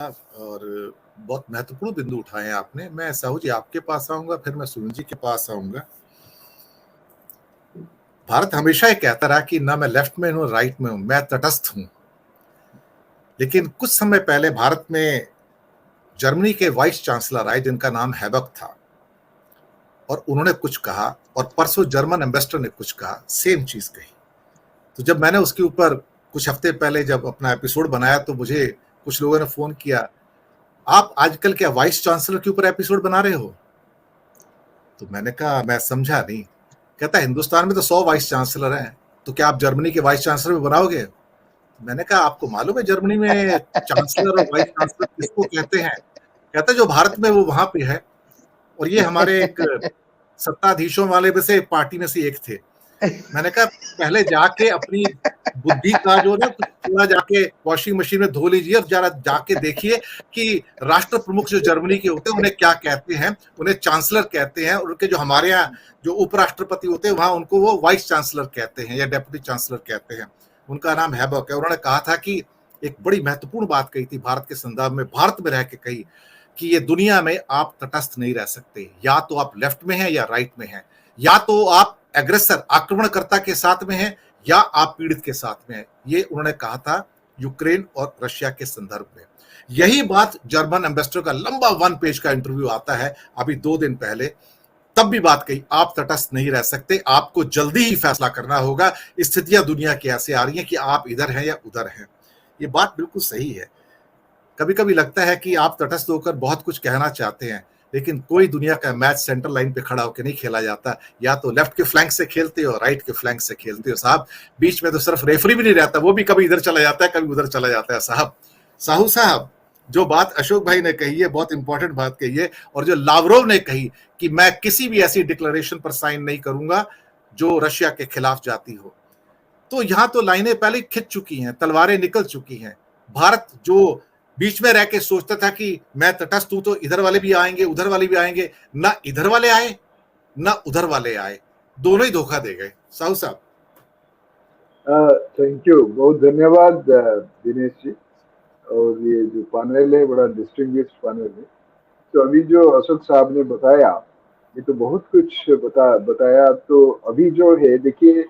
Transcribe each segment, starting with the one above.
और बहुत महत्वपूर्ण बिंदु उठाए हैं आपने। मैं साहू जी आपके पास आऊंगा, फिर मैं सुनील जी के पास आऊंगा। भारत हमेशा ये कहता रहा कि ना मैं लेफ्ट में हूं राइट में हूं, मैं तटस्थ हूं। लेकिन कुछ समय पहले भारत में जर्मनी के वाइस चांसलर आए जिनका नाम हैबक था, और उन्होंने कुछ कहा, और परसों जर्मन एम्बेसडर ने कुछ कहा, सेम चीज कही। तो जब मैंने उसके ऊपर कुछ हफ्ते पहले जब अपना एपिसोड बनाया तो मुझे कुछ लोगों ने फोन किया, आप आजकल क्या वाइस चांसलर के ऊपर एपिसोड बना रहे हो? तो मैंने कहा मैं समझा नहीं। कहता हिंदुस्तान में तो 100 वाइस चांसलर हैं, तो क्या आप जर्मनी के वाइस चांसलर भी बनाओगे? मैंने कहा आपको मालूम है जर्मनी में चांसलर और वाइस चांसलर किसको कहते हैं? कहता जो भारत में वो वहां पे है, और ये हमारे एक सत्ताधीशों वाले में से पार्टी में से एक थे। मैंने कहा पहले जाके अपनी बुद्धि का जो ना थोड़ा जाके वॉशिंग मशीन में धो लीजिए, और जरा जाके देखिए कि राष्ट्र प्रमुख जो जर्मनी के होते हैं उन्हें क्या कहते हैं। उन्हें चांसलर कहते हैं, और उनके जो हमारे यहाँ जो उपराष्ट्रपति होते हैं वहां उनको वो वाइस चांसलर कहते हैं या डेप्यूटी चांसलर कहते हैं। उनका नाम हैबक है। उन्होंने कहा था कि एक बड़ी महत्वपूर्ण बात कही थी भारत के संदर्भ में, भारत में रह के कही कि ये दुनिया में आप तटस्थ नहीं रह सकते, या तो आप लेफ्ट में हैं या राइट में हैं, या तो आप एग्रेसर आक्रमणकर्ता के साथ में हैं या आप पीड़ित के साथ में हैं। ये उन्होंने कहा था यूक्रेन और रशिया के संदर्भ में। यही बात जर्मन एम्बेसडर का लंबा 1 पेज का इंटरव्यू आता है अभी 2 दिन पहले, तब भी बात कही आप तटस्थ नहीं रह सकते, आपको जल्दी ही फैसला करना होगा। स्थितियां दुनिया की ऐसे आ रही हैं कि आप इधर हैं या उधर हैं। ये बात बिल्कुल सही है। कभी कभी लगता है कि आप तटस्थ होकर बहुत कुछ कहना चाहते हैं, लेकिन कोई दुनिया का मैच सेंटर लाइन पे खड़ा होकर नहीं खेला जाता। या तो लेफ्ट के फ्लैंक से खेलते हो, राइट के फ्लैंक से खेलते हो साहब। बीच में तो सिर्फ रेफरी भी नहीं रहता, वो भी कभी इधर चला जाता है कभी उधर चला जाता है साहब। साहू साहब, जो बात अशोक भाई ने कही है बहुत इंपॉर्टेंट बात कही है, और जो लावरोव ने कही कि मैं किसी भी ऐसी डिक्लेरेशन पर साइन नहीं करूंगा जो रशिया के खिलाफ जाती हो, तो यहां तो लाइनें पहले खिंच चुकी हैं, तलवारें निकल चुकी हैं। भारत जो बीच में रह के सोचता था कि मैं तटस्थ हूं तो इधर वाले भी आएंगे उधर वाले भी आएंगे, ना इधर वाले आए ना उधर वाले आए, दोनों ही धोखा दे गए। साहू साहब। थैंक यू, बहुत धन्यवाद दिनेश जी। और ये जो पैनल है बड़ा डिस्टिंग्विश्ड पैनल है। तो अभी जो अशोक साहब ने बताया ये तो बहुत कुछ बताया। तो अभी जो है देखिए,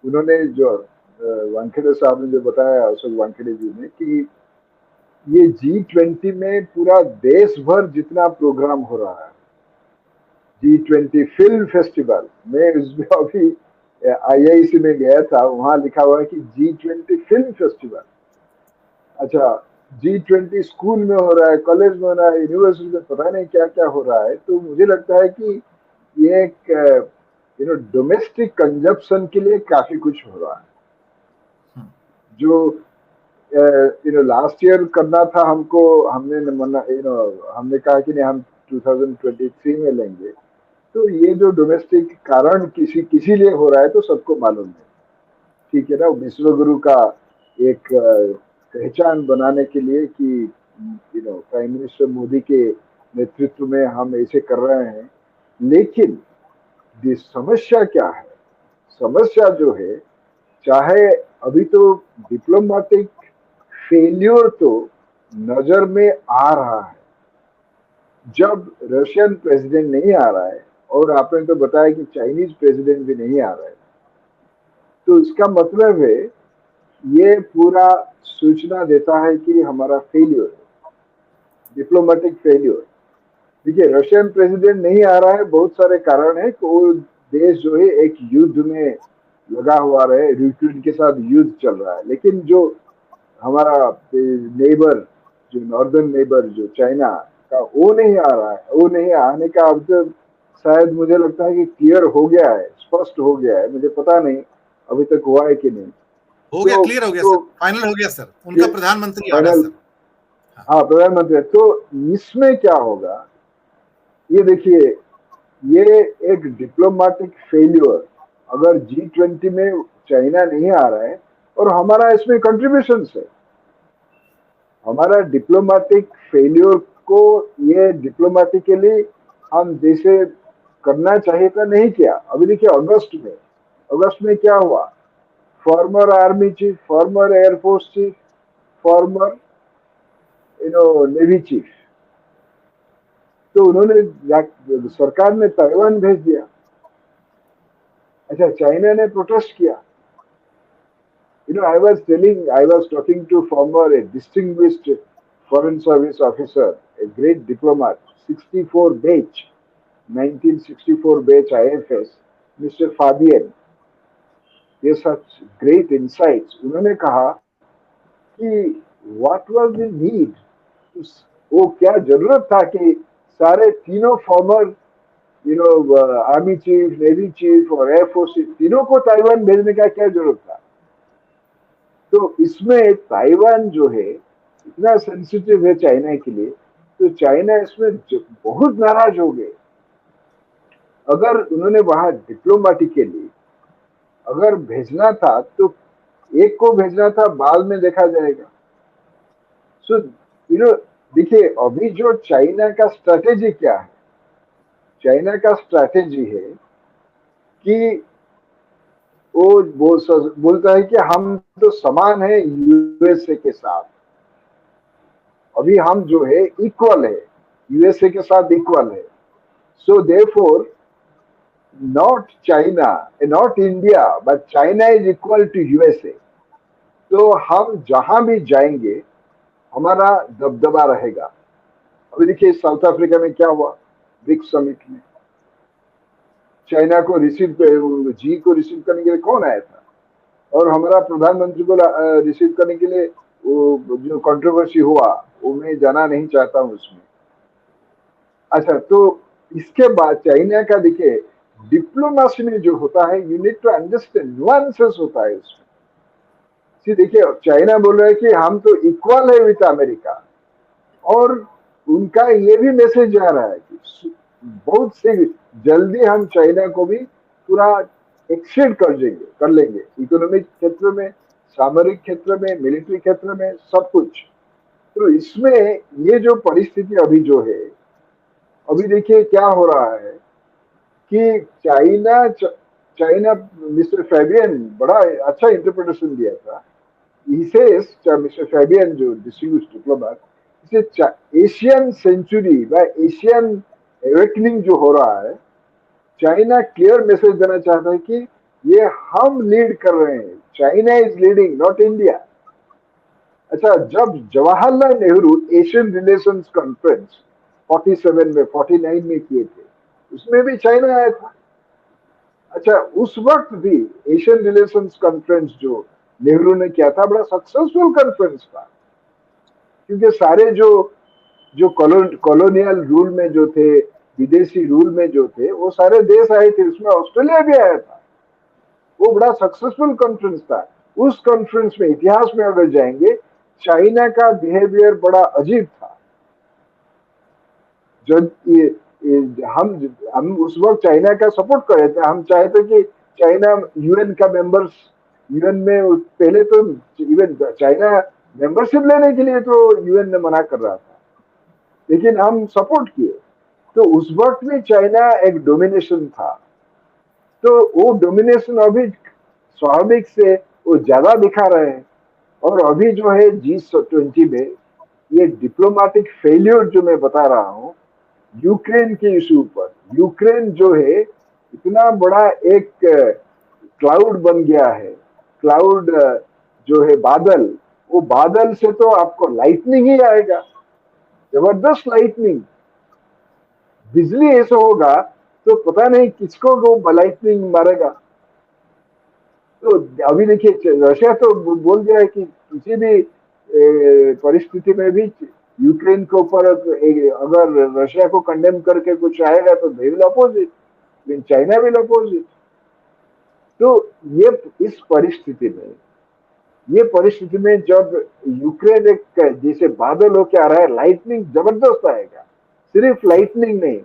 उन्होंने जो वानखेड़े साहब ने जो बताया, अशोक वानखेड़े जी ने, कि ये G20 में पूरा देश भर जितना प्रोग्राम हो रहा है, G20 फिल्म फेस्टिवल में, उसमें अभी IIC में गया था, वहां लिखा हुआ है कि G20 फिल्म फेस्टिवल। अच्छा, G20 स्कूल में हो रहा है, कॉलेज में हो रहा है, यूनिवर्सिटी में, पता नहीं क्या क्या हो रहा है। तो मुझे लगता है कि ये एक डोमेस्टिक कंजप्शन के लिए काफी कुछ हो रहा है। जो लास्ट ईयर करना था हमको, हमने कहा कि नहीं, हम 2023 में लेंगे। तो ये जो डोमेस्टिक कारण किसी किसी लिए हो रहा है तो सबको मालूम है, ठीक है ना। विश्व गुरु का एक पहचान बनाने के लिए कि प्राइम मिनिस्टर मोदी के नेतृत्व में हम ऐसे कर रहे हैं। लेकिन समस्या क्या है? समस्या जो है, चाहे अभी तो डिप्लोमेटिक फेल्योर तो नजर में आ रहा है। जब रशियन प्रेसिडेंट नहीं आ रहा है, और आपने तो बताया कि चाइनीज प्रेसिडेंट भी नहीं आ रहा है, तो इसका मतलब है ये पूरा सूचना देता है कि हमारा फेल्योर है, डिप्लोमेटिक फेल्योर। देखिए, रशियन प्रेसिडेंट नहीं आ रहा है, बहुत सारे कारण है कि वो देश जो है एक युद्ध में लगा हुआ रहे, यूक्रेन के साथ युद्ध चल रहा है। लेकिन जो हमारा नेबर, जो नॉर्दर्न नेबर जो चाइना का, वो नहीं आ रहा है। वो नहीं आने का अब तो शायद मुझे लगता है कि क्लियर हो गया है, स्पष्ट हो गया है। मुझे पता नहीं अभी तक हुआ है कि नहीं। हो गया, क्लियर हो गया सर, फाइनल हो गया सर, उनका प्रधानमंत्री आ रहा है सर। हाँ, प्रधानमंत्री। तो इसमें क्या होगा ये देखिए, ये एक डिप्लोमेटिक फेल्योर। अगर G20 में चाइना नहीं आ रहा है और हमारा इसमें कंट्रीब्यूशन है, हमारा डिप्लोमेटिक फेल्योर को ये डिप्लोमेटिकली हम जैसे करना चाहिए था नहीं किया। अभी देखिए, अगस्त में क्या हुआ? Farmer army chief, farmer air force chief, farmer navy chief. तो उन्होंने सरकार ने ताइवान भेज दिया। अच्छा, चाइना ने प्रोटेस्ट किया। I was talking to former a distinguished foreign service officer, a great diplomat, 64 batch, 1964 batch IFS, Mr. Fabian. ये such great insights। उन्होंने कहा कि what was the need, वो क्या जरूरत था कि सारे तीनों farmer army chief, navy chief और एयरफोर्स चीफ तीनों को ताइवान भेजने का क्या जरूरत था। तो इसमें ताइवान जो है इतना सेंसिटिव है चाइना के लिए, तो चाइना इसमें बहुत नाराज हो गए। अगर उन्होंने वहां डिप्लोमेटिकली अगर भेजना था तो एक को भेजना था, बाद में देखा जाएगा। सो देखिए अभी जो चाइना का स्ट्रैटेजी क्या है, चाइना का स्ट्रैटेजी है कि वो बोलता है कि हम तो समान है यूएसए के साथ, अभी हम जो है इक्वल है, यूएसए के साथ इक्वल है। So therefore not China, not India, but China is equal to USA. तो हम जहां भी जाएंगे हमारा दबदबा रहेगा। अभी देखिए साउथ अफ्रीका में क्या हुआ, ब्रिक्स समिट में चाइना को जी को रिसीव करने के लिए कौन आया था, और हमारा प्रधानमंत्री को रिसीव करने के लिए वो जो कंट्रोवर्सी हुआ वो मैं जाना नहीं चाहता हूं उसमें। अच्छा, तो इसके बाद चाइना का देखिए डिप्लोमेसी में जो होता है, you need to understand nuances होता है उसमें। देखिए चाइना बोल रहा है कि हम तो इक्वल है विद अमेरिका, और उनका ये भी मैसेज आ रहा है कि बहुत से जल्दी हम चाइना को भी पूरा एक्सीड कर लेंगे इकोनॉमिक क्षेत्र में, सामरिक क्षेत्र में, मिलिट्री क्षेत्र में, सब कुछ। तो इसमें ये जो परिस्थिति अभी जो है, अभी देखिए क्या हो रहा है कि चाइना मिस्टर फैबियन बड़ा अच्छा इंटरप्रिटेशन दिया था। मिस्टर फैबियन जो डिस्टिंग्विश्ड डिप्लोमेट, एशियन सेंचुरी व एशियन एवेकनिंग जो हो रहा है, चाइना क्लियर मैसेज देना चाहता है कि ये हम लीड कर रहे हैं, China is leading not India. अच्छा, जब Jawaharlal Nehru Asian relations conference 47 में 49 में किए थे, उसमें भी चाइना आया था। अच्छा, उस वक्त भी एशियन रिलेशंस कॉन्फ्रेंस जो नेहरू ने किया था बड़ा सक्सेसफुल कॉन्फ्रेंस था, क्योंकि सारे जो कॉलोनियल रूल में जो थे, विदेशी रूल में जो थे, वो सारे देश आए थे, उसमें ऑस्ट्रेलिया भी आया था। वो बड़ा सक्सेसफुल कॉन्फ्रेंस था। उस कॉन्फ्रेंस में इतिहास में अगर जाएंगे, चाइना का बिहेवियर बड़ा अजीब था। जब हम उस वक्त चाइना का सपोर्ट कर रहे थे, हम चाहते कि चाइना यूएन का मेंबर्स, यूएन में पहले तो इवन चाइना मेंबरशिप लेने के लिए तो यूएन ने मना कर रहा था, लेकिन हम सपोर्ट किए। तो उस वक्त भी चाइना एक डोमिनेशन था, तो वो डोमिनेशन अभी स्वाभाविक से वो ज्यादा दिखा रहे हैं। और अभी जो है G20 में ये डिप्लोमेटिक फेलियर जो मैं बता रहा हूँ यूक्रेन के इशू पर, यूक्रेन जो है इतना बड़ा एक क्लाउड बन गया है, क्लाउड जो है बादल, वो बादल से तो आपको लाइटनिंग ही आएगा, जबरदस्त लाइटनिंग, बिजली ऐसा होगा तो पता नहीं किसको वो लाइटनिंग मारेगा। तो अभी देखिए रशिया तो बोल दिया है कि किसी भी परिस्थिति में भी यूक्रेन के ऊपर अगर रशिया को कंडेम करके कुछ आएगा तो दे विल अपोज इट, लेकिन चाइना विल अपोज इट। तो ये इस परिस्थिति में जब यूक्रेन एक जैसे बादल होके आ रहा है, लाइटनिंग जबरदस्त आएगा, सिर्फ लाइटनिंग नहीं,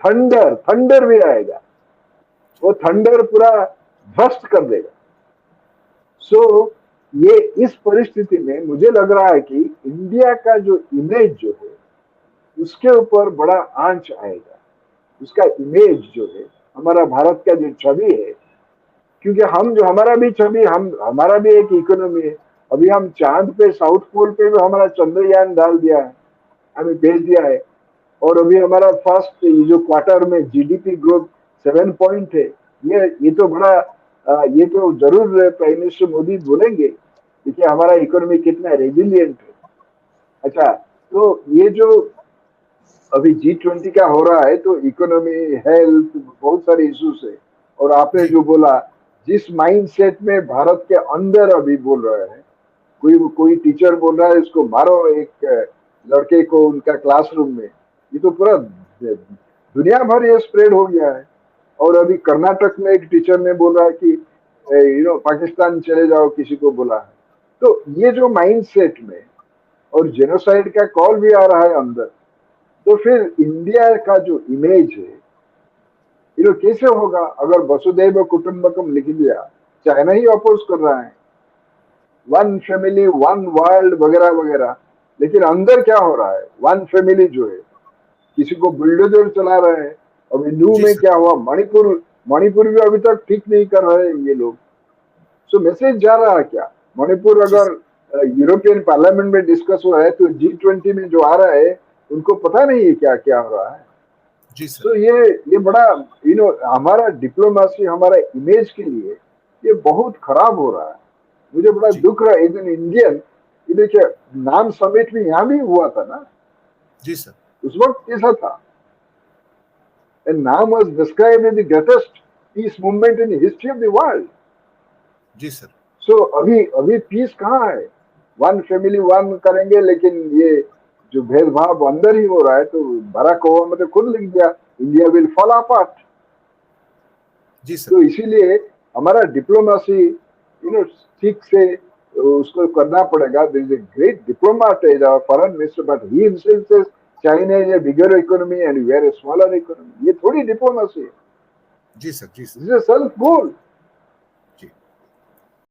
थंडर भी आएगा, वो थंडर पूरा ध्वस्त कर देगा। सो ये इस परिस्थिति में मुझे लग रहा है कि इंडिया का जो इमेज जो है उसके ऊपर बड़ा आंच आएगा, उसका इमेज जो है, हमारा भारत का जो छवि है, क्योंकि हमारा भी छवि, हमारा भी एक इकोनॉमी है। अभी हम चांद पे, साउथ पोल पे भी हमारा चंद्रयान डाल दिया है, हमें भेज दिया है। और अभी हमारा फर्स्ट जो क्वार्टर में जीडीपी ग्रोथ 7 पॉइंट है। ये तो बड़ा ये तो जरूर प्राइम मिनिस्टर मोदी बोलेंगे देखिए हमारा इकोनॉमी कितना रेजिलियंट है। अच्छा, तो ये जो अभी G20 का हो रहा है तो इकोनॉमी, हेल्थ, बहुत सारे इश्यूज है। और आपने जी जो बोला, जिस माइंडसेट में भारत के अंदर अभी बोल रहे हैं, कोई टीचर बोल रहा है इसको मारो एक लड़के को उनका क्लासरूम में, ये तो पूरा दुनिया भर ये स्प्रेड हो गया है। और अभी कर्नाटक में एक टीचर ने बोला है कि पाकिस्तान चले जाओ, किसी को बोला है। तो ये जो माइंडसेट में और जेनोसाइड का कॉल भी आ रहा है अंदर, तो फिर इंडिया का जो इमेज है कैसे होगा? अगर वसुधैव कुटुंबकम लिख दिया, चाइना ही अपोज कर रहा है, वन फैमिली वन वर्ल्ड वगैरह वगैरह, लेकिन अंदर क्या हो रहा है? वन फैमिली जो है, किसी को बुलडोजर चला रहे हैं। अभी न्यू जी में सर। क्या हुआ, मणिपुर भी अभी तक ठीक नहीं कर रहे हैं ये लोग। सो मैसेज जा रहा है क्या? मणिपुर जी अगर यूरोपियन पार्लियामेंट में डिस्कस हो रहा है तो G20 में जो आ रहा है उनको पता नहीं है क्या क्या हो रहा है। जी सर। तो ये बड़ा हमारा डिप्लोमेसी, हमारा इमेज के लिए ये बहुत खराब हो रहा है। मुझे बड़ा जी दुख रहा है एज एन इंडियन। ये देखिए, नाम समिट में यहाँ भी हुआ था ना, जी सर। उस वक्त कैसा था? एंड नाम was described in the greatest peace movement in history of the world. जी सर। सो अभी पीस कहाँ है? वन फैमिली वन करेंगे, लेकिन ये जो भेदभाव अंदर ही हो रहा है, तो बराक ओबामा ने खुद लिख दिया, इंडिया विल फॉल अपार्ट। जी सर। तो इसीलिए हमारा डिप्लोमेसी ठीक से उसको करना पड़ेगा। There is a great diplomat as our foreign minister, but he himself says China is a bigger economy and we are a smaller economy. ये थोड़ी डिप्लोमेसी है, जी सर। जी sir. This is a self goal.